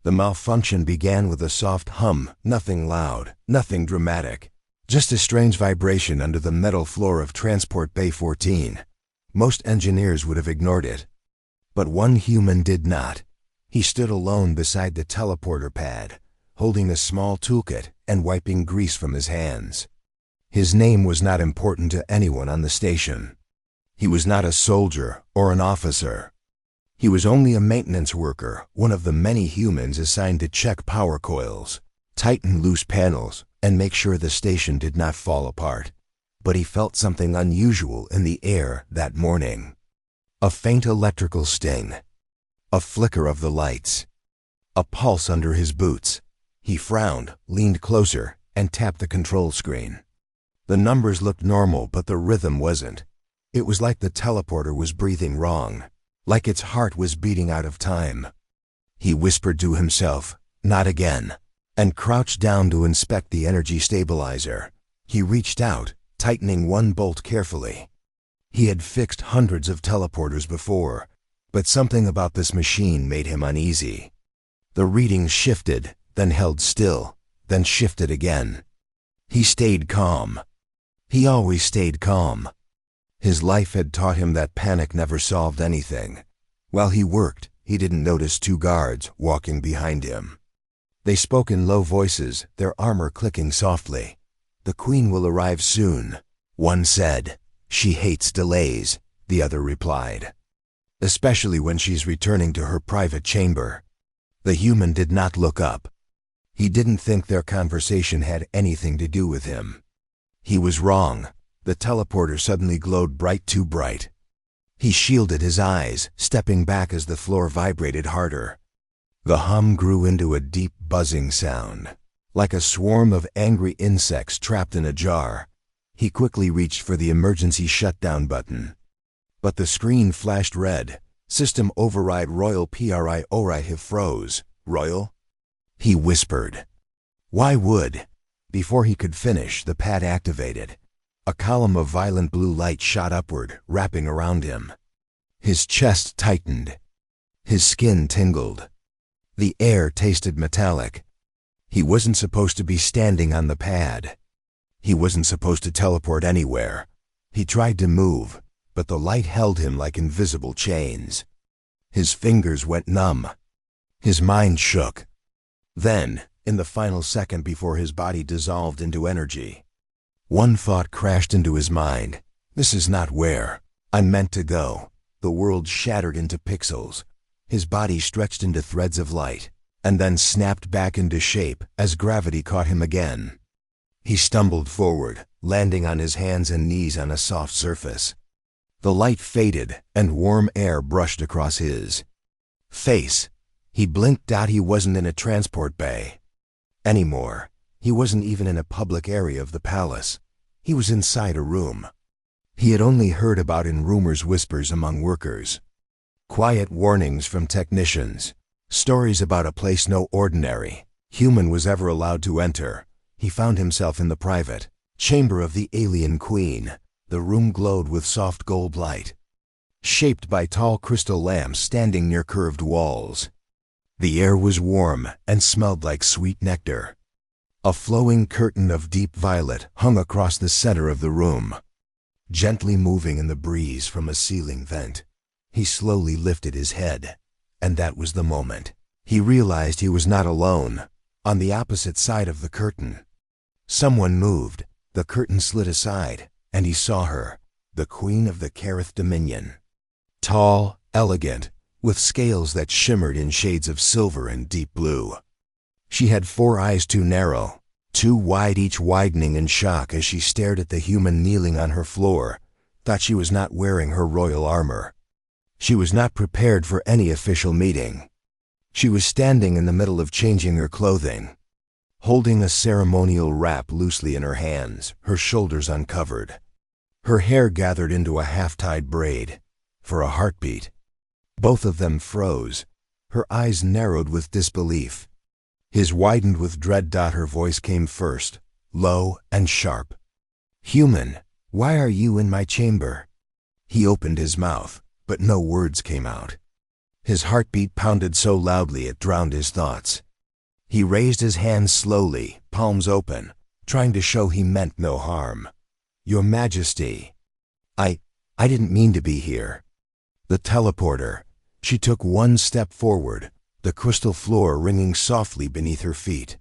The malfunction began with a soft hum, nothing loud, nothing dramatic. Just a strange vibration under the metal floor of Transport Bay 14. Most engineers would have ignored it. But one human did not. He stood alone beside the teleporter pad, holding a small toolkit and wiping grease from his hands. His name was not important to anyone on the station. He was not a soldier or an officer. He was only a maintenance worker, one of the many humans assigned to check power coils, tighten loose panels, and make sure the station did not fall apart. But he felt something unusual in the air that morning. A faint electrical sting. A flicker of the lights. A pulse under his boots. He frowned, leaned closer, and tapped the control screen. The numbers looked normal, but the rhythm wasn't. It was like the teleporter was breathing wrong, like its heart was beating out of time. He whispered to himself, "Not again," and crouched down to inspect the energy stabilizer. He reached out, tightening one bolt carefully. He had fixed hundreds of teleporters before, but something about this machine made him uneasy. The readings shifted, then held still, then shifted again. He stayed calm. He always stayed calm. His life had taught him that panic never solved anything. While he worked, he didn't notice two guards walking behind him. They spoke in low voices, their armor clicking softly. "The Queen will arrive soon," one said. "She hates delays," the other replied. "Especially when she's returning to her private chamber." The human did not look up. He didn't think their conversation had anything to do with him. He was wrong. The teleporter suddenly glowed bright, too bright. He shielded his eyes, stepping back as the floor vibrated harder. The hum grew into a deep buzzing sound, like a swarm of angry insects trapped in a jar. He quickly reached for the emergency shutdown button. But the screen flashed red. "System override Royal PRI have froze." "Royal?" He whispered. "Why would?" Before he could finish, the pad activated. A column of violent blue light shot upward, wrapping around him. His chest tightened. His skin tingled. The air tasted metallic. He wasn't supposed to be standing on the pad. He wasn't supposed to teleport anywhere. He tried to move, but the light held him like invisible chains. His fingers went numb. His mind shook. Then, in the final second before his body dissolved into energy, one thought crashed into his mind. "This is not where I'm meant to go." The world shattered into pixels. His body stretched into threads of light, and then snapped back into shape as gravity caught him again. He stumbled forward, landing on his hands and knees on a soft surface. The light faded, and warm air brushed across his face. He blinked out. He wasn't in a transport bay anymore. He wasn't even in a public area of the palace. He was inside a room he had only heard about in rumors, whispers among workers. Quiet warnings from technicians. Stories about a place no ordinary human was ever allowed to enter. He found himself in the private chamber of the alien queen. The room glowed with soft gold light, shaped by tall crystal lamps standing near curved walls. The air was warm and smelled like sweet nectar. A flowing curtain of deep violet hung across the center of the room, gently moving in the breeze from a ceiling vent. He slowly lifted his head, and that was the moment he realized he was not alone. On the opposite side of the curtain, someone moved. The curtain slid aside, and he saw her, the Queen of the Kareth Dominion. Tall, elegant, with scales that shimmered in shades of silver and deep blue. She had 4 eyes too narrow, too wide, each widening in shock as she stared at the human kneeling on her floor. Thought she was not wearing her royal armor. She was not prepared for any official meeting. She was standing in the middle of changing her clothing, holding a ceremonial wrap loosely in her hands, her shoulders uncovered. Her hair gathered into a half-tied braid. For a heartbeat, both of them froze. Her eyes narrowed with disbelief. His widened with dread. Her voice came first, low and sharp. "Human, why are you in my chamber?" He opened his mouth, but no words came out. His heartbeat pounded so loudly it drowned his thoughts. He raised his hands slowly, palms open, trying to show he meant no harm. "Your Majesty, I didn't mean to be here." The teleporter. She took one step forward, the crystal floor ringing softly beneath her feet.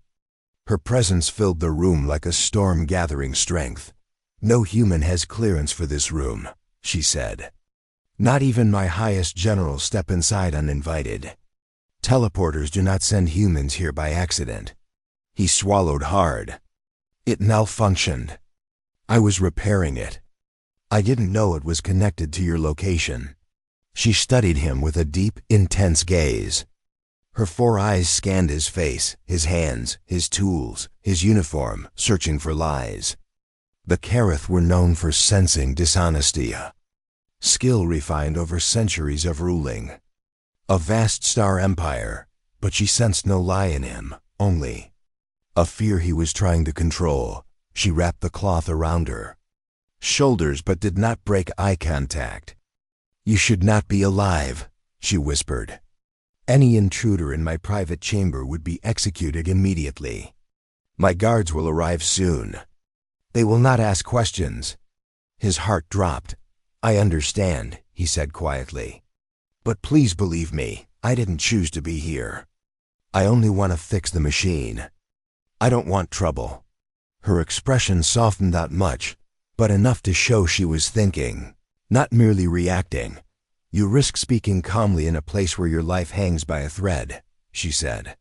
Her presence filled the room like a storm gathering strength. "No human has clearance for this room," she said. "Not even my highest generals step inside uninvited. Teleporters do not send humans here by accident." He swallowed hard. "It malfunctioned. I was repairing it. I didn't know it was connected to your location." She studied him with a deep, intense gaze. Her 4 eyes scanned his face, his hands, his tools, his uniform, searching for lies. The Kareth were known for sensing dishonesty, skill refined over centuries of ruling. A vast star empire, but she sensed no lie in him, only a fear he was trying to control. She wrapped the cloth around her shoulders but did not break eye contact. "You should not be alive," she whispered. "Any intruder in my private chamber would be executed immediately. My guards will arrive soon. They will not ask questions." His heart dropped. "I understand," he said quietly. "But please believe me, I didn't choose to be here. I only want to fix the machine. I don't want trouble." Her expression softened not much, but enough to show she was thinking, not merely reacting. "You risk speaking calmly in a place where your life hangs by a thread," she said.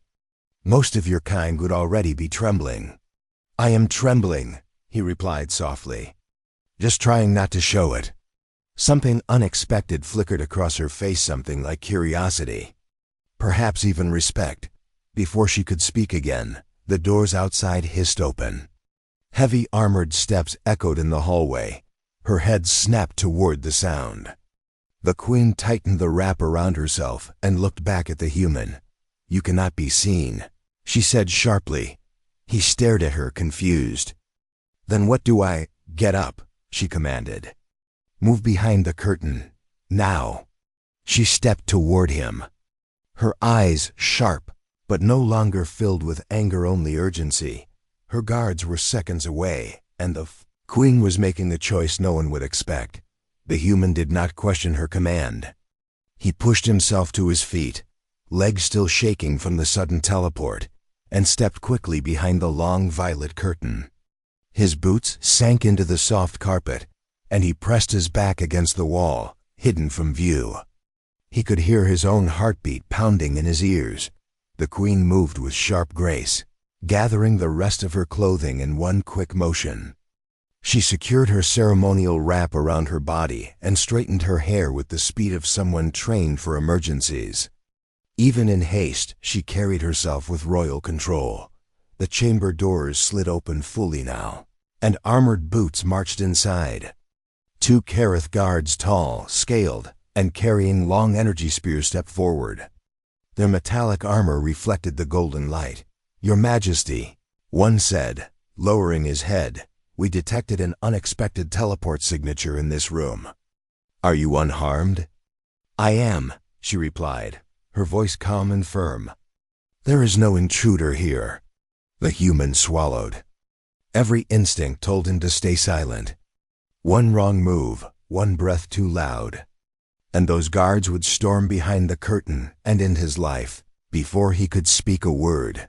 "Most of your kind would already be trembling." "I am trembling," he replied softly, "just trying not to show it." Something unexpected flickered across her face, something like curiosity, perhaps even respect. Before she could speak again, the doors outside hissed open. Heavy armored steps echoed in the hallway. Her head snapped toward the sound. The queen tightened the wrap around herself and looked back at the human. "You cannot be seen," she said sharply. He stared at her, confused. "Then what do I—" "Get up," she commanded. "Move behind the curtain, now." She stepped toward him. Her eyes sharp, but no longer filled with anger, only urgency. Her guards were seconds away, and the queen was making the choice no one would expect. The human did not question her command. He pushed himself to his feet, legs still shaking from the sudden teleport, and stepped quickly behind the long violet curtain. His boots sank into the soft carpet, and he pressed his back against the wall, hidden from view. He could hear his own heartbeat pounding in his ears. The queen moved with sharp grace, gathering the rest of her clothing in one quick motion. She secured her ceremonial wrap around her body and straightened her hair with the speed of someone trained for emergencies. Even in haste, she carried herself with royal control. The chamber doors slid open fully now, and armored boots marched inside. 2 Kareth guards, tall, scaled, and carrying long energy spears, stepped forward. Their metallic armor reflected the golden light. "Your Majesty," one said, lowering his head, "we detected an unexpected teleport signature in this room. Are you unharmed?" "I am," she replied, her voice calm and firm. "There is no intruder here." The human swallowed. Every instinct told him to stay silent. One wrong move, one breath too loud, and those guards would storm behind the curtain and end his life before he could speak a word.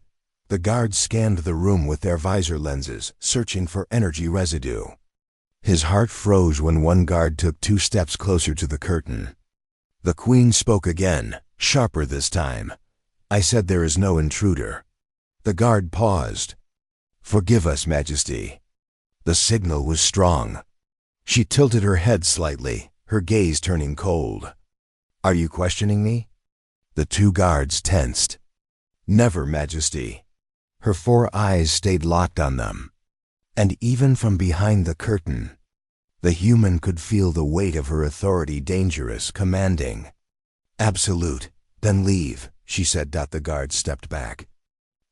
The guards scanned the room with their visor lenses, searching for energy residue. His heart froze when one guard took 2 steps closer to the curtain. The queen spoke again, sharper this time. "I said there is no intruder." The guard paused. "Forgive us, Majesty." The signal was strong. She tilted her head slightly, her gaze turning cold. "Are you questioning me?" The 2 guards tensed. "Never, Majesty." Her 4 eyes stayed locked on them. And even from behind the curtain, the human could feel the weight of her authority, dangerous, commanding. "Absolute. Then leave," she said. The guards stepped back,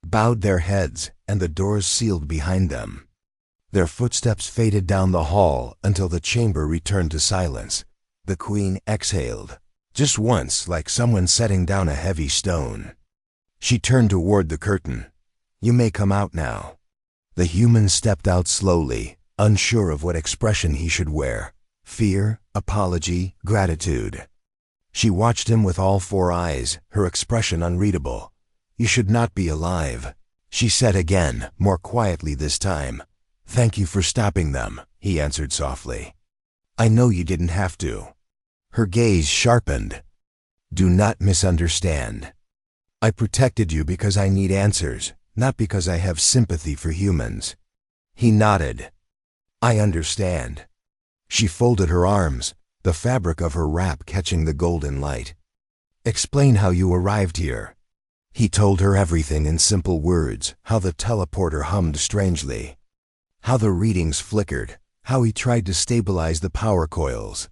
bowed their heads, and the doors sealed behind them. Their footsteps faded down the hall until the chamber returned to silence. The queen exhaled. Just once, like someone setting down a heavy stone. She turned toward the curtain. You may come out now. The human stepped out slowly, unsure of what expression he should wear. Fear, apology, gratitude. She watched him with all four eyes, her expression unreadable. You should not be alive, she said again, more quietly this time. Thank you for stopping them, he answered softly. I know you didn't have to. Her gaze sharpened. Do not misunderstand. I protected you because I need answers, not because I have sympathy for humans. He nodded. I understand. She folded her arms, the fabric of her wrap catching the golden light. Explain how you arrived here. He told her everything in simple words, how the teleporter hummed strangely, how the readings flickered, how he tried to stabilize the power coils,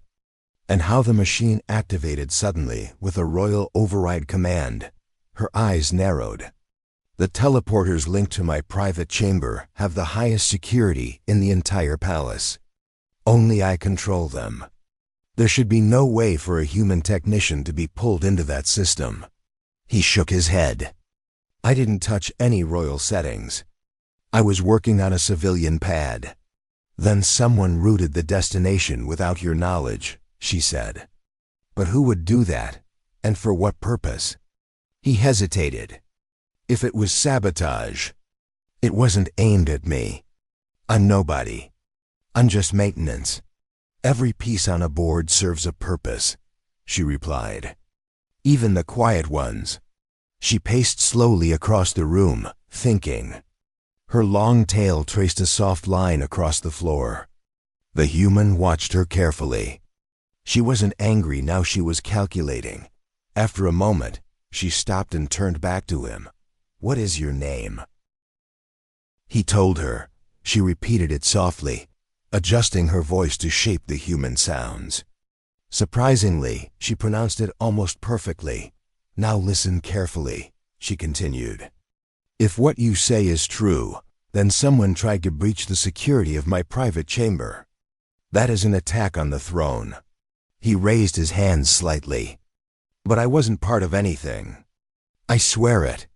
and how the machine activated suddenly with a royal override command. Her eyes narrowed. The teleporters linked to my private chamber have the highest security in the entire palace. Only I control them. There should be no way for a human technician to be pulled into that system. He shook his head. I didn't touch any royal settings. I was working on a civilian pad. Then someone routed the destination without your knowledge, she said. But who would do that? And for what purpose? He hesitated. If it was sabotage, it wasn't aimed at me. I'm nobody. I'm just maintenance. Every piece on a board serves a purpose, she replied. Even the quiet ones. She paced slowly across the room, thinking. Her long tail traced a soft line across the floor. The human watched her carefully. She wasn't angry now, she was calculating. After a moment, she stopped and turned back to him. What is your name? He told her. She repeated it softly, adjusting her voice to shape the human sounds. Surprisingly, she pronounced it almost perfectly. Now listen carefully, she continued. If what you say is true, then someone tried to breach the security of my private chamber. That is an attack on the throne. He raised his hands slightly. But I wasn't part of anything. I swear it.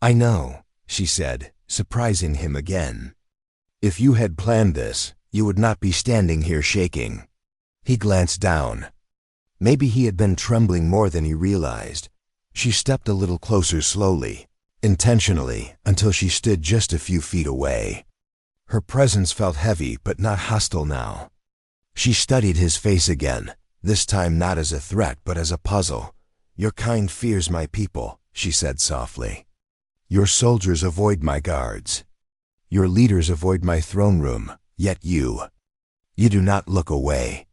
I know, she said, surprising him again. If you had planned this, you would not be standing here shaking. He glanced down. Maybe he had been trembling more than he realized. She stepped a little closer slowly, intentionally, until she stood just a few feet away. Her presence felt heavy but not hostile now. She studied his face again, this time not as a threat but as a puzzle. Your kind fears my people, she said softly. Your soldiers avoid my guards. Your leaders avoid my throne room, yet you do not look away.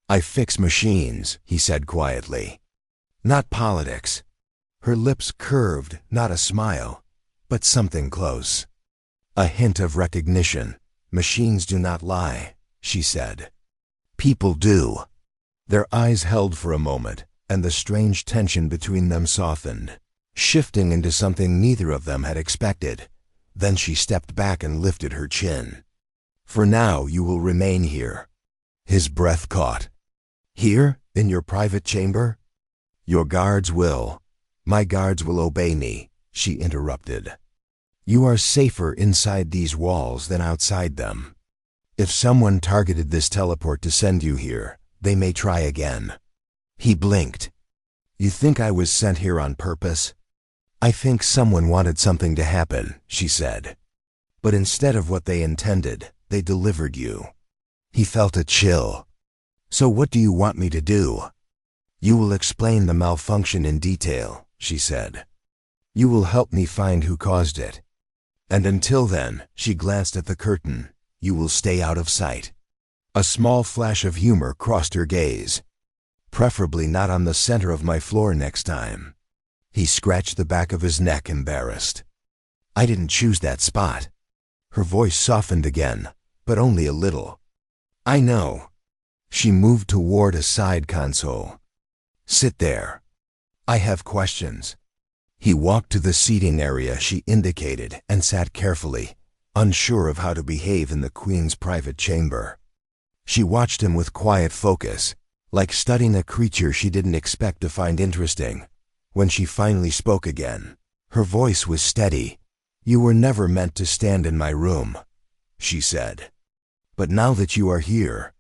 I fix machines, he said quietly. Not politics. Her lips curved, not a smile, but something close. A hint of recognition. Machines do not lie, she said. People do. Their eyes held for a moment, and the strange tension between them softened, shifting into something neither of them had expected. Then she stepped back and lifted her chin. For now you will remain here. His breath caught. Here, in your private chamber? Your guards will. My guards will obey me, she interrupted. You are safer inside these walls than outside them. If someone targeted this teleport to send you here, they may try again. He blinked. You think I was sent here on purpose? I think someone wanted something to happen, she said. But instead of what they intended, they delivered you. He felt a chill. So what do you want me to do? You will explain the malfunction in detail, she said. You will help me find who caused it. And until then, she glanced at the curtain, you will stay out of sight. A small flash of humor crossed her gaze. Preferably not on the center of my floor next time. He scratched the back of his neck, embarrassed. I didn't choose that spot. Her voice softened again, but only a little. I know. She moved toward a side console. Sit there. I have questions. He walked to the seating area she indicated and sat carefully, unsure of how to behave in the Queen's private chamber. She watched him with quiet focus, like studying a creature she didn't expect to find interesting. When she finally spoke again, her voice was steady. "You were never meant to stand in my room," she said. "But now that you are here,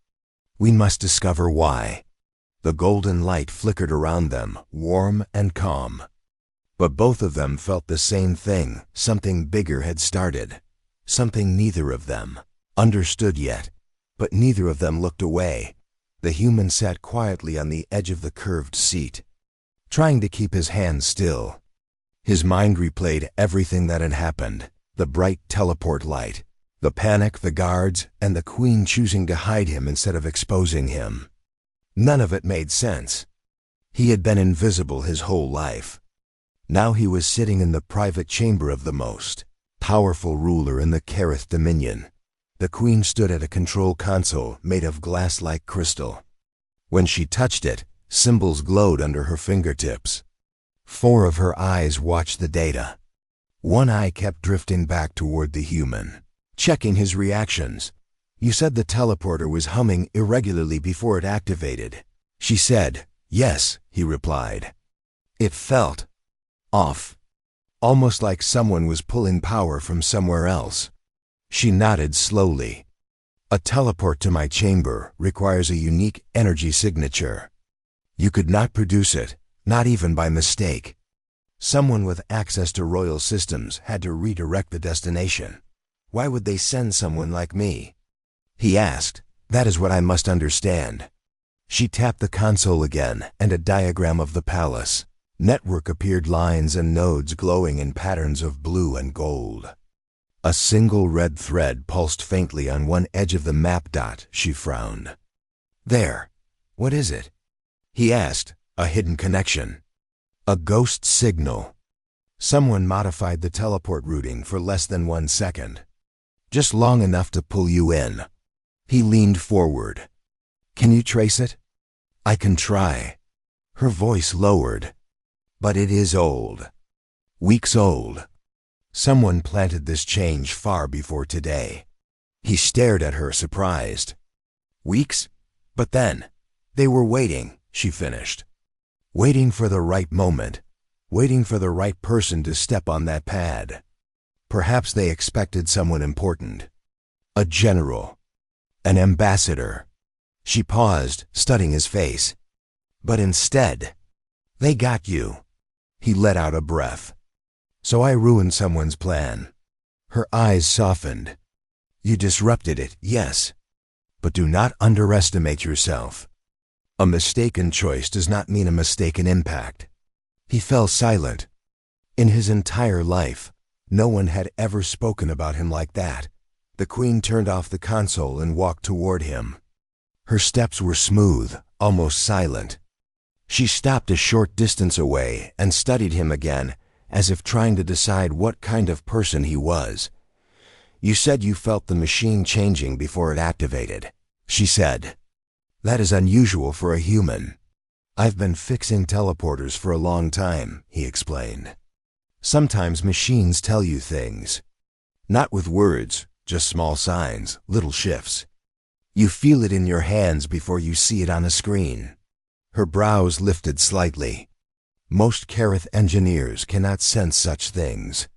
we must discover why." The golden light flickered around them, warm and calm. But both of them felt the same thing. Something bigger had started. Something neither of them understood yet. But neither of them looked away. The human sat quietly on the edge of the curved seat, trying to keep his hands still. His mind replayed everything that had happened. The bright teleport light, the panic, the guards, and the Queen choosing to hide him instead of exposing him. None of it made sense. He had been invisible his whole life. Now he was sitting in the private chamber of the most powerful ruler in the Kareth Dominion. The Queen stood at a control console made of glass-like crystal. When she touched it, symbols glowed under her fingertips. 4 of her eyes watched the data. One eye kept drifting back toward the human, checking his reactions. "You said the teleporter was humming irregularly before it activated," she said. "Yes," he replied. "It felt off, almost like someone was pulling power from somewhere else." She nodded slowly. "A teleport to my chamber requires a unique energy signature. You could not produce it, not even by mistake. Someone with access to royal systems had to redirect the destination. Why would they send someone like me?" He asked. "That is what I must understand." She tapped the console again, and a diagram of the palace. Network appeared, lines and nodes glowing in patterns of blue and gold. A single red thread pulsed faintly on one edge of the map dot. She frowned. "There. What is it?" he asked. "A hidden connection. A ghost signal. Someone modified the teleport routing for less than 1 second. Just long enough to pull you in." He leaned forward. "Can you trace it?" "I can try." Her voice lowered. "But it is old. Weeks old. Someone planted this change far before today." He stared at her, surprised. "Weeks? But then, they were waiting," she finished. "Waiting for the right moment. Waiting for the right person to step on that pad. Perhaps they expected someone important. A general. An ambassador." She paused, studying his face. "But instead, they got you." He let out a breath. "So I ruined someone's plan." Her eyes softened. "You disrupted it, yes. But do not underestimate yourself. A mistaken choice does not mean a mistaken impact." He fell silent. In his entire life, no one had ever spoken about him like that. The Queen turned off the console and walked toward him. Her steps were smooth, almost silent. She stopped a short distance away and studied him again, as if trying to decide what kind of person he was. "You said you felt the machine changing before it activated," she said. "That is unusual for a human." "I've been fixing teleporters for a long time," he explained. "Sometimes machines tell you things. Not with words, just small signs, little shifts. You feel it in your hands before you see it on a screen." Her brows lifted slightly. "Most Kareth engineers cannot sense such things.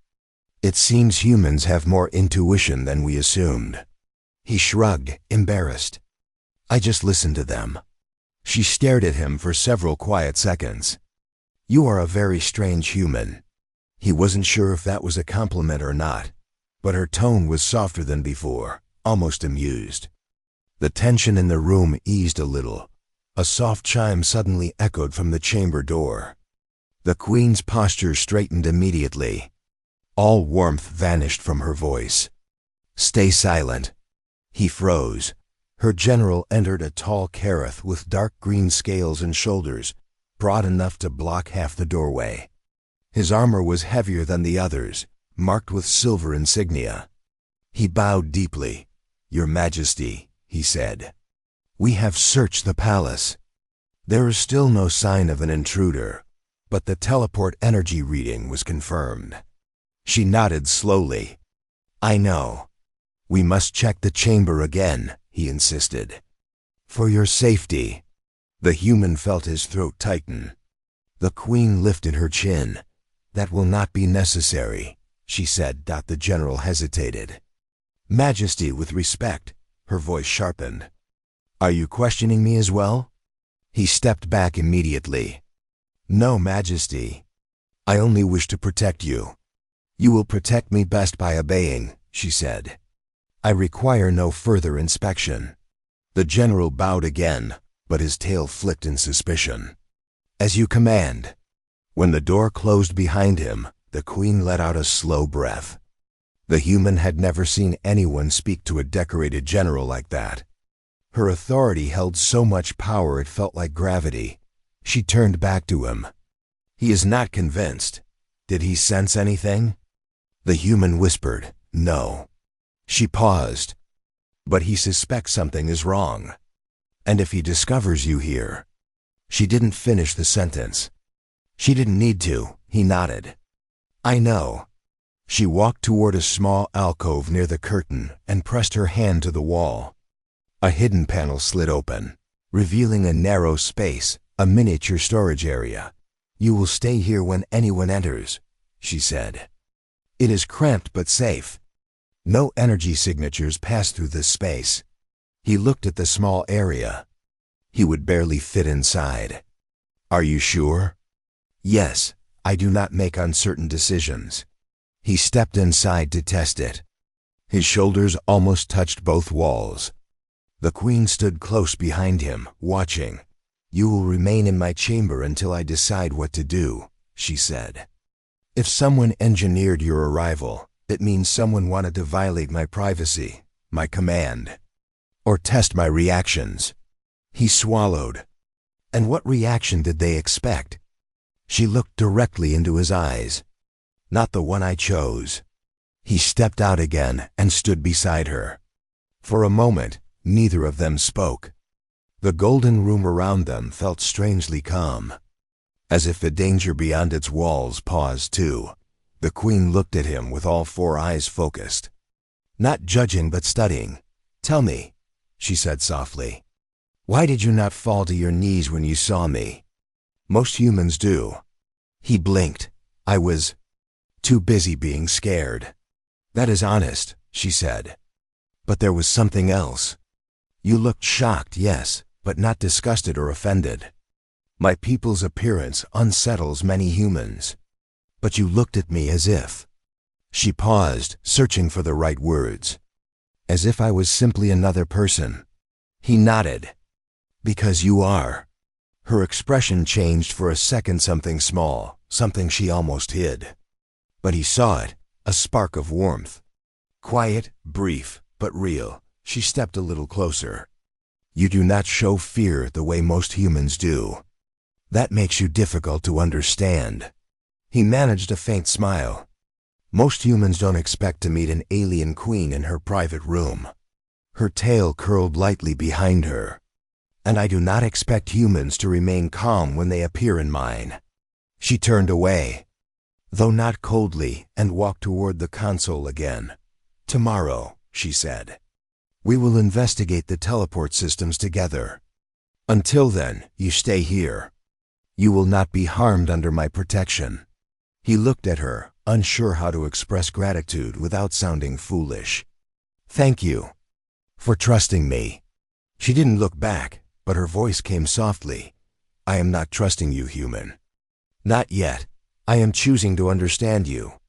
It seems humans have more intuition than we assumed." He shrugged, embarrassed. "I just listened to them." She stared at him for several quiet seconds. "You are a very strange human." He wasn't sure if that was a compliment or not, but her tone was softer than before, almost amused. The tension in the room eased a little. A soft chime suddenly echoed from the chamber door. The Queen's posture straightened immediately. All warmth vanished from her voice. "Stay silent." He froze. Her general entered, a tall Kareth with dark green scales and shoulders, broad enough to block half the doorway. His armor was heavier than the others, marked with silver insignia. He bowed deeply. "Your Majesty," he said, "we have searched the palace. There is still no sign of an intruder, but the teleport energy reading was confirmed." She nodded slowly. "I know. We must check the chamber again," he insisted. "For your safety." The human felt his throat tighten. The Queen lifted her chin. "That will not be necessary," she said. The general hesitated. "Majesty, with respect," her voice sharpened. "Are you questioning me as well?" He stepped back immediately. "No, Majesty. I only wish to protect you." "You will protect me best by obeying," she said. "I require no further inspection." The general bowed again, but his tail flicked in suspicion. "As you command." When the door closed behind him, the Queen let out a slow breath. The human had never seen anyone speak to a decorated general like that. Her authority held so much power it felt like gravity. She turned back to him. "He is not convinced. Did he sense anything?" The human whispered, "No." She paused. "But he suspects something is wrong. And if he discovers you here—" She didn't finish the sentence. She didn't need to. He nodded. "I know." She walked toward a small alcove near the curtain and pressed her hand to the wall. A hidden panel slid open, revealing a narrow space, a miniature storage area. "You will stay here when anyone enters," she said. "It is cramped but safe. No energy signatures pass through this space." He looked at the small area. He would barely fit inside. "Are you sure?" "Yes, I do not make uncertain decisions." He stepped inside to test it. His shoulders almost touched both walls. The Queen stood close behind him, watching. "You will remain in my chamber until I decide what to do," she said. "If someone engineered your arrival, it means someone wanted to violate my privacy, my command, or test my reactions." He swallowed. And what reaction did they expect? She looked directly into his eyes. "Not the one I chose." He stepped out again and stood beside her. For a moment, neither of them spoke. The golden room around them felt strangely calm, as if the danger beyond its walls paused too. The Queen looked at him with all four eyes focused. Not judging but studying. "Tell me," she said softly, "why did you not fall to your knees when you saw me? Most humans do." He blinked. "I was too busy being scared." "That is honest," she said. "But there was something else. You looked shocked, yes, but not disgusted or offended. My people's appearance unsettles many humans. But you looked at me as if—" She paused, searching for the right words. "As if I was simply another person." He nodded. "Because you are." Her expression changed for a second. Something small, something she almost hid. But he saw it, a spark of warmth. Quiet, brief, but real. She stepped a little closer. "You do not show fear the way most humans do. That makes you difficult to understand." He managed a faint smile. "Most humans don't expect to meet an alien queen in her private room." Her tail curled lightly behind her. "And I do not expect humans to remain calm when they appear in mine." She turned away, though not coldly, and walked toward the console again. "Tomorrow," she said, "we will investigate the teleport systems together. Until then, you stay here. You will not be harmed under my protection." He looked at her, unsure how to express gratitude without sounding foolish. "Thank you for trusting me." She didn't look back, but her voice came softly. "I am not trusting you, human. Not yet. I am choosing to understand you."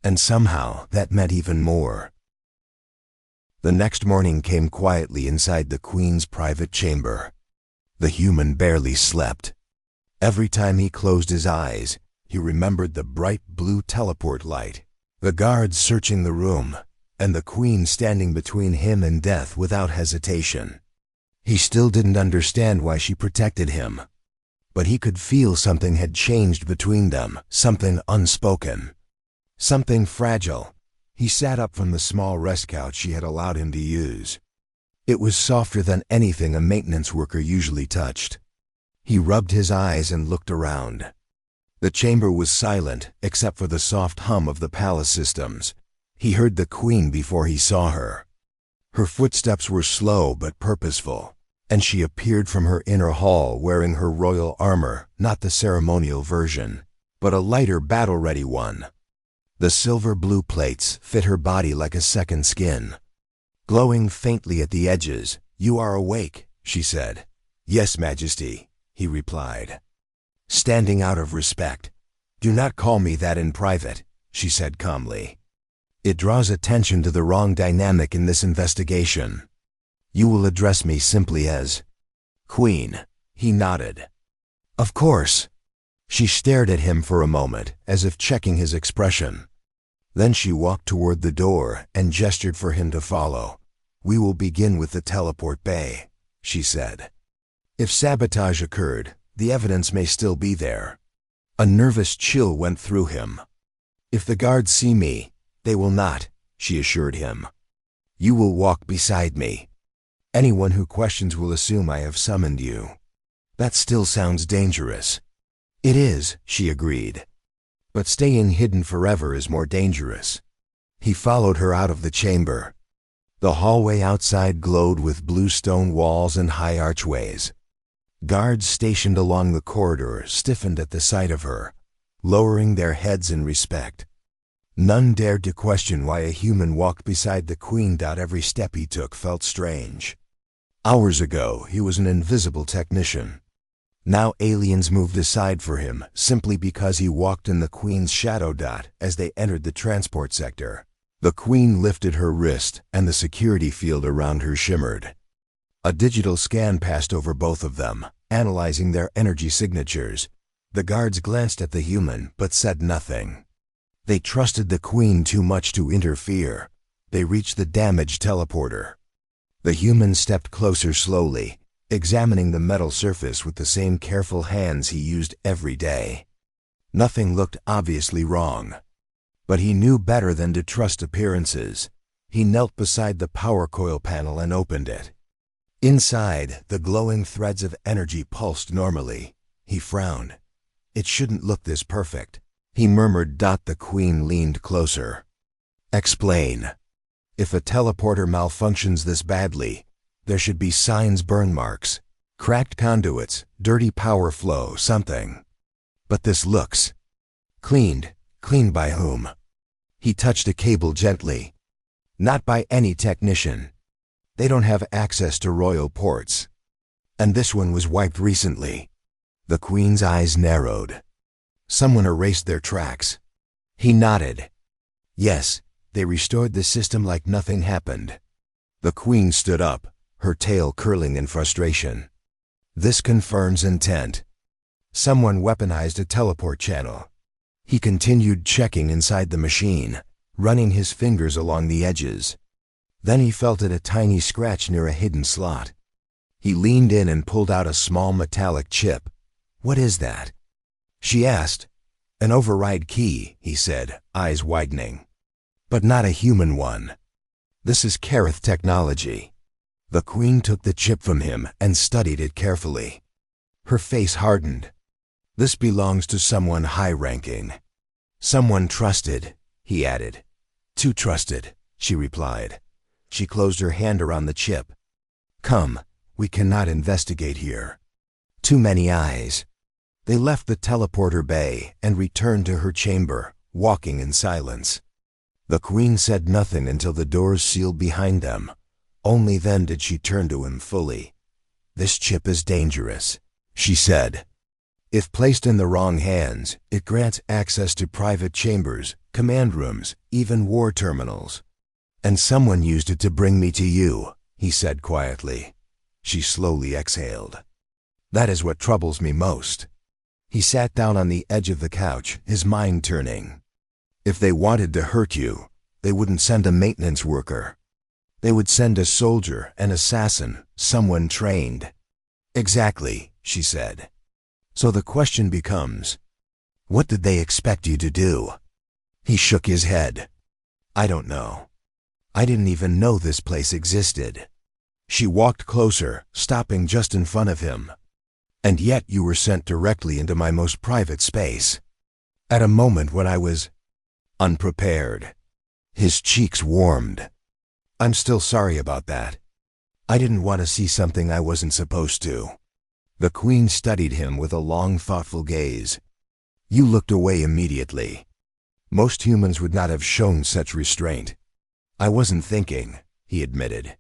And somehow that meant even more. The next morning came quietly inside the Queen's private chamber. The human barely slept. Every time he closed his eyes, he remembered the bright blue teleport light, the guards searching the room, and the Queen standing between him and death without hesitation. He still didn't understand why she protected him, but he could feel something had changed between them, something unspoken, something fragile. He sat up from the small rest couch she had allowed him to use. It was softer than anything a maintenance worker usually touched. He rubbed his eyes and looked around. The chamber was silent except for the soft hum of the palace systems. He heard the Queen before he saw her. Her footsteps were slow but purposeful, And she appeared from her inner hall wearing her royal armor, not the ceremonial version, but a lighter battle-ready one. The silver-blue plates fit her body like a second skin. Glowing faintly at the edges, "You are awake," she said. "Yes, Majesty," he replied. Standing out of respect. "Do not call me that in private," she said calmly. "It draws attention to the wrong dynamic in this investigation. You will address me simply as Queen." He nodded. "Of course." She stared at him for a moment, as if checking his expression. Then she walked toward the door and gestured for him to follow. "We will begin with the teleport bay," she said. "If sabotage occurred, the evidence may still be there." A nervous chill went through him. "If the guards see me, they will not," she assured him. "You will walk beside me. Anyone who questions will assume I have summoned you." "That still sounds dangerous." "It is," she agreed. "But staying hidden forever is more dangerous." He followed her out of the chamber. The hallway outside glowed with blue stone walls and high archways. Guards stationed along the corridor stiffened at the sight of her, lowering their heads in respect. None dared to question why a human walked beside the queen. Every step he took felt strange. Hours ago, he was an invisible technician. Now aliens moved aside for him simply because he walked in the Queen's shadow. As they entered the transport sector, the Queen lifted her wrist and the security field around her shimmered. A digital scan passed over both of them, analyzing their energy signatures. The guards glanced at the human but said nothing. They trusted the Queen too much to interfere. They reached the damaged teleporter. The human stepped closer slowly, examining the metal surface with the same careful hands he used every day. Nothing looked obviously wrong. But he knew better than to trust appearances. He knelt beside the power coil panel and opened it. Inside, the glowing threads of energy pulsed normally. He frowned. "It shouldn't look this perfect," he murmured. The Queen leaned closer. "Explain. If a teleporter malfunctions this badly, there should be signs, burn marks, cracked conduits, dirty power flow, something. But this looks cleaned. Cleaned by whom?" He touched a cable gently. "Not by any technician. They don't have access to royal ports. And this one was wiped recently." The Queen's eyes narrowed. "Someone erased their tracks." He nodded. "Yes, they restored the system like nothing happened." The Queen stood up, her tail curling in frustration. "This confirms intent. Someone weaponized a teleport channel." He continued checking inside the machine, running his fingers along the edges. Then he felt a tiny scratch near a hidden slot. He leaned in and pulled out a small metallic chip. "What is that?" she asked. "An override key," he said, eyes widening. "But not a human one. This is Kareth technology." The Queen took the chip from him and studied it carefully. Her face hardened. "This belongs to someone high-ranking." "Someone trusted," he added. "Too trusted," she replied. She closed her hand around the chip. "Come, we cannot investigate here. Too many eyes." They left the teleporter bay and returned to her chamber, walking in silence. The Queen said nothing until the doors sealed behind them. Only then did she turn to him fully. "This chip is dangerous," she said. "If placed in the wrong hands, it grants access to private chambers, command rooms, even war terminals. And someone used it to bring me to you," he said quietly. She slowly exhaled. "That is what troubles me most." He sat down on the edge of the couch, his mind turning. "If they wanted to hurt you, they wouldn't send a maintenance worker. They would send a soldier, an assassin, someone trained." "Exactly," she said. "So the question becomes, what did they expect you to do?" He shook his head. "I don't know. I didn't even know this place existed." She walked closer, stopping just in front of him. "And yet you were sent directly into my most private space. At a moment when I was unprepared." His cheeks warmed. "I'm still sorry about that." I didn't want to see something I wasn't supposed to. The Queen studied him with a long, thoughtful gaze. You looked away immediately. Most humans would not have shown such restraint. I wasn't thinking, he admitted.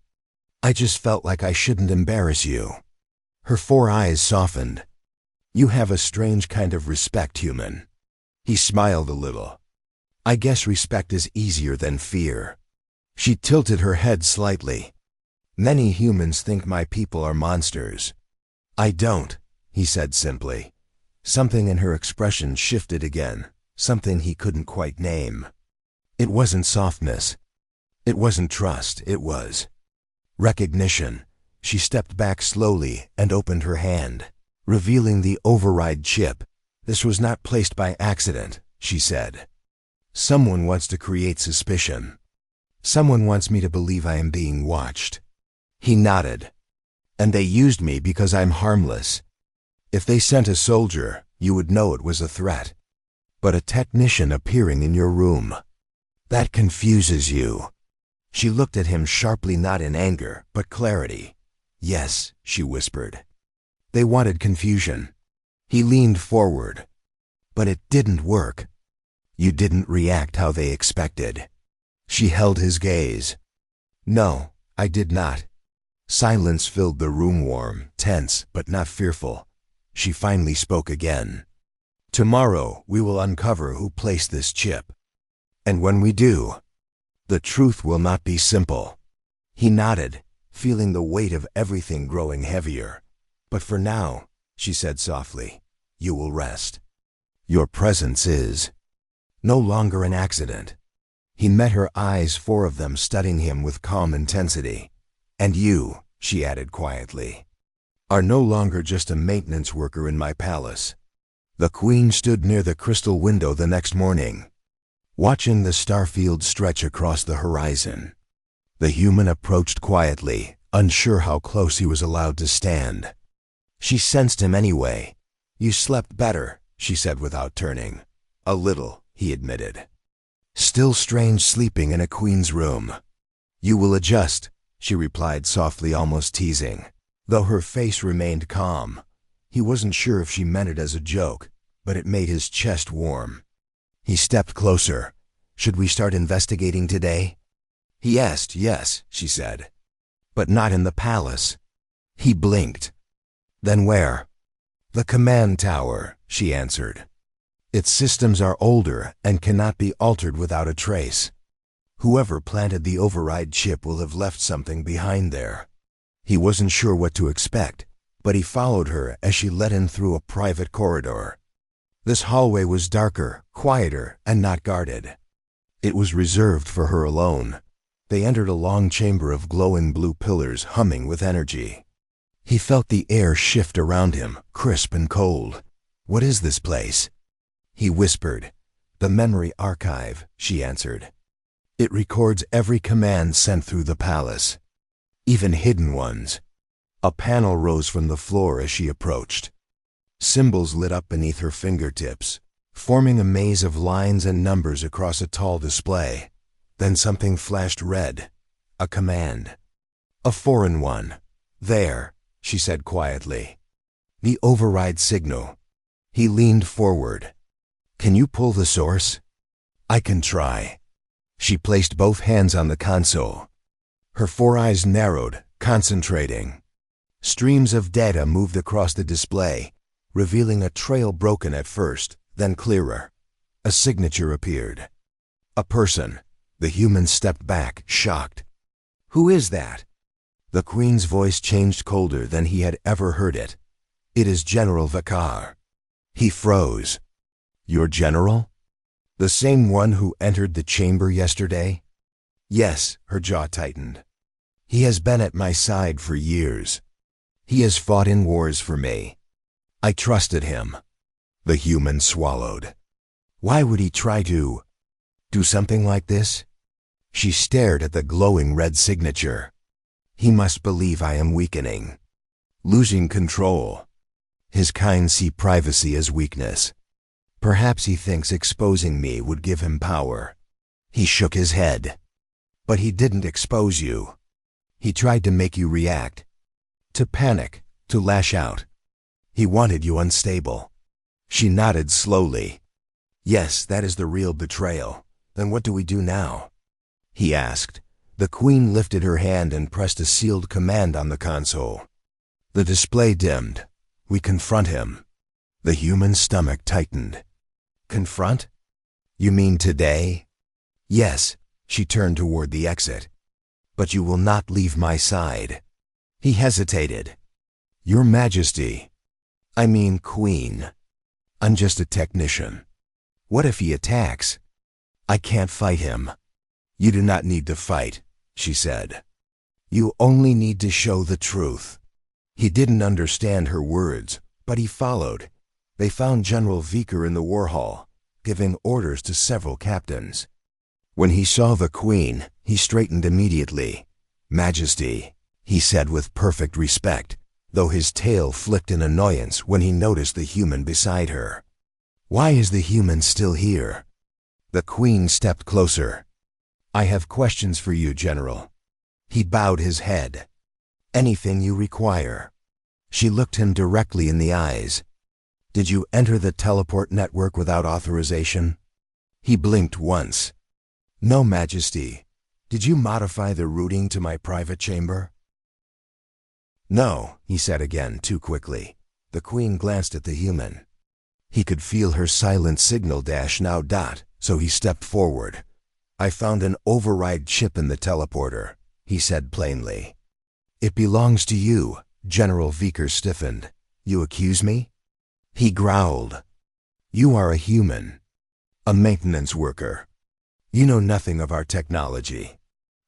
I just felt like I shouldn't embarrass you. Her 4 eyes softened. You have a strange kind of respect, human. He smiled a little. I guess respect is easier than fear. She tilted her head slightly. Many humans think my people are monsters. I don't, he said simply. Something in her expression shifted again, something he couldn't quite name. It wasn't softness. It wasn't trust, it was recognition. She stepped back slowly and opened her hand, revealing the override chip. This was not placed by accident, she said. Someone wants to create suspicion. Someone wants me to believe I am being watched. He nodded. And they used me because I'm harmless. If they sent a soldier, you would know it was a threat. But a technician appearing in your room, that confuses you. She looked at him sharply, not in anger, but clarity. Yes, she whispered. They wanted confusion. He leaned forward. But it didn't work. You didn't react how they expected. She held his gaze. No, I did not. Silence filled the room, warm, tense, but not fearful. She finally spoke again. Tomorrow we will uncover who placed this chip. And when we do, the truth will not be simple. He nodded, feeling the weight of everything growing heavier. But for now, she said softly, you will rest. Your presence is no longer an accident. He met her eyes, 4 of them studying him with calm intensity. And you, she added quietly, are no longer just a maintenance worker in my palace. The Queen stood near the crystal window the next morning, watching the starfield stretch across the horizon. The human approached quietly, unsure how close he was allowed to stand. She sensed him anyway. You slept better, she said without turning. A little, he admitted. Still strange sleeping in a queen's room. You will adjust, she replied softly, almost teasing, though her face remained calm. He wasn't sure if she meant it as a joke, but it made his chest warm. He stepped closer. Should we start investigating today? He asked. Yes, she said. But not in the palace. He blinked. Then where? The command tower, she answered. Its systems are older and cannot be altered without a trace. Whoever planted the override chip will have left something behind there. He wasn't sure what to expect, but he followed her as she led him through a private corridor. This hallway was darker, quieter, and not guarded. It was reserved for her alone. They entered a long chamber of glowing blue pillars humming with energy. He felt the air shift around him, crisp and cold. What is this place? He whispered. The memory archive, she answered. It records every command sent through the palace, even hidden ones. A panel rose from the floor as she approached. Symbols lit up beneath her fingertips, forming a maze of lines and numbers across a tall display. Then something flashed red. A command. A foreign one. There, she said quietly. The override signal. He leaned forward. Can you pull the source? I can try. She placed both hands on the console. Her 4 eyes narrowed, concentrating. Streams of data moved across the display, revealing a trail broken at first, then clearer. A signature appeared. A person. The human stepped back, shocked. Who is that? The Queen's voice changed, colder than he had ever heard it. It is General Vakar. He froze. Your general? The same one who entered the chamber yesterday? Yes, her jaw tightened. He has been at my side for years. He has fought in wars for me. I trusted him. The human swallowed. Why would he try to do something like this? She stared at the glowing red signature. He must believe I am weakening, losing control. His kind see privacy as weakness. Perhaps he thinks exposing me would give him power. He shook his head. But he didn't expose you. He tried to make you react, to panic, to lash out. He wanted you unstable. She nodded slowly. Yes, that is the real betrayal. Then what do we do now? He asked. The Queen lifted her hand and pressed a sealed command on the console. The display dimmed. We confront him. The human stomach tightened. Confront? You mean today? Yes. She turned toward the exit. But you will not leave my side. He hesitated. Your Majesty. I mean, Queen. I'm just a technician. What if he attacks? I can't fight him. You do not need to fight, she said. You only need to show the truth. He didn't understand her words, but he followed. They found General Vicker in the war hall, giving orders to several captains. When he saw the Queen, he straightened immediately. Majesty, he said with perfect respect, though his tail flicked in annoyance when he noticed the human beside her. Why is the human still here? The Queen stepped closer. I have questions for you, General. He bowed his head. Anything you require. She looked him directly in the eyes. Did you enter the teleport network without authorization? He blinked once. No, Majesty. Did you modify the routing to my private chamber? No, he said again, too quickly. The Queen glanced at the human. He could feel her silent signal dash now dot, so he stepped forward. I found an override chip in the teleporter, he said plainly. It belongs to you, General Vicker stiffened. You accuse me? He growled. You are a human, a maintenance worker. You know nothing of our technology.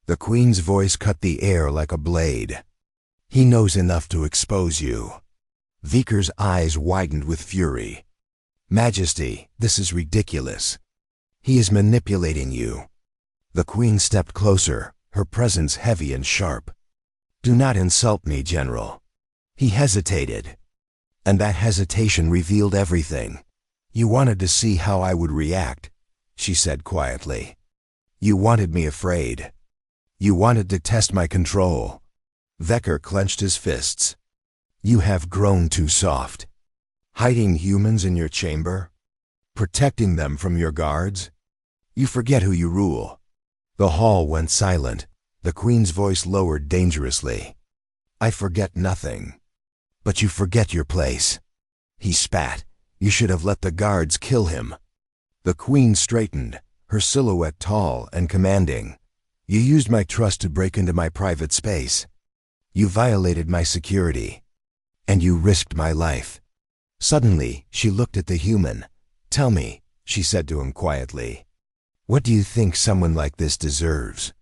The Queen's voice cut the air like a blade. He knows enough to expose you. Vicker's eyes widened with fury. Majesty, this is ridiculous. He is manipulating you. The Queen stepped closer, her presence heavy and sharp. Do not insult me, General. He hesitated. And that hesitation revealed everything. You wanted to see how I would react, she said quietly. You wanted me afraid. You wanted to test my control. Vicker clenched his fists. You have grown too soft. Hiding humans in your chamber? Protecting them from your guards? You forget who you rule. The hall went silent. The Queen's voice lowered dangerously. I forget nothing. But you forget your place. He spat. You should have let the guards kill him. The Queen straightened, her silhouette tall and commanding. You used my trust to break into my private space. You violated my security. And you risked my life. Suddenly, she looked at the human. Tell me, she said to him quietly. What do you think someone like this deserves?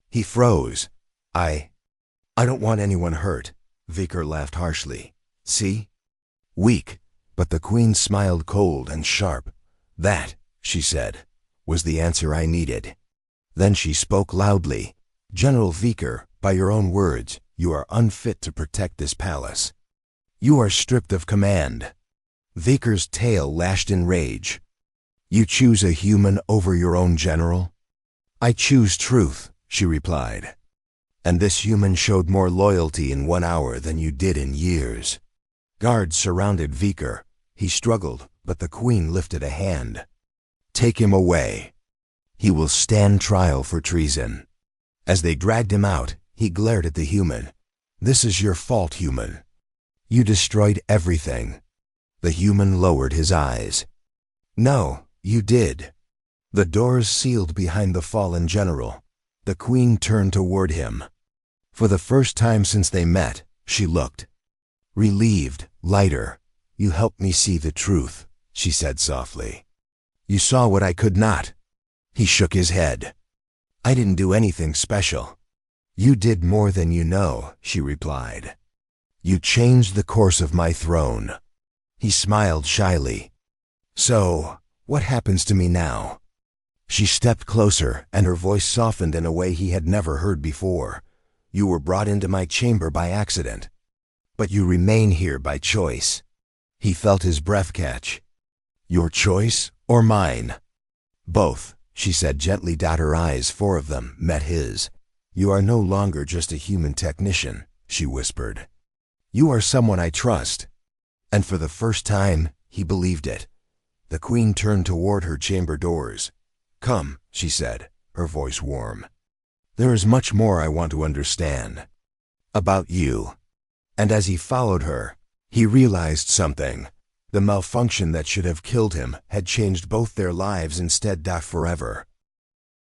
He froze. I don't want anyone hurt. Vicker laughed harshly. See? Weak. But the Queen smiled cold and sharp. That, she said, was the answer I needed. Then she spoke loudly. General Vicker, by your own words, you are unfit to protect this palace. You are stripped of command. Vicker's tail lashed in rage. You choose a human over your own general? I choose truth, she replied. And this human showed more loyalty in 1 hour than you did in years. Guards surrounded Vicker. He struggled, but the Queen lifted a hand. Take him away. He will stand trial for treason. As they dragged him out, he glared at the human. This is your fault, human. You destroyed everything. The human lowered his eyes. No, you did. The doors sealed behind the fallen general. The Queen turned toward him. For the first time since they met, she looked. Relieved, lighter. You helped me see the truth, she said softly. You saw what I could not. He shook his head. I didn't do anything special. You did more than you know, she replied. You changed the course of my throne. He smiled shyly. So, what happens to me now? She stepped closer, and her voice softened in a way he had never heard before. You were brought into my chamber by accident. But you remain here by choice. He felt his breath catch. Your choice or mine? Both, she said gently. Her eyes, 4 of them, met his. You are no longer just a human technician, she whispered. You are someone I trust. And for the first time, he believed it. The Queen turned toward her chamber doors. Come, she said, her voice warm. There is much more I want to understand. About you. And as he followed her, he realized something. The malfunction that should have killed him had changed both their lives instead. Forever.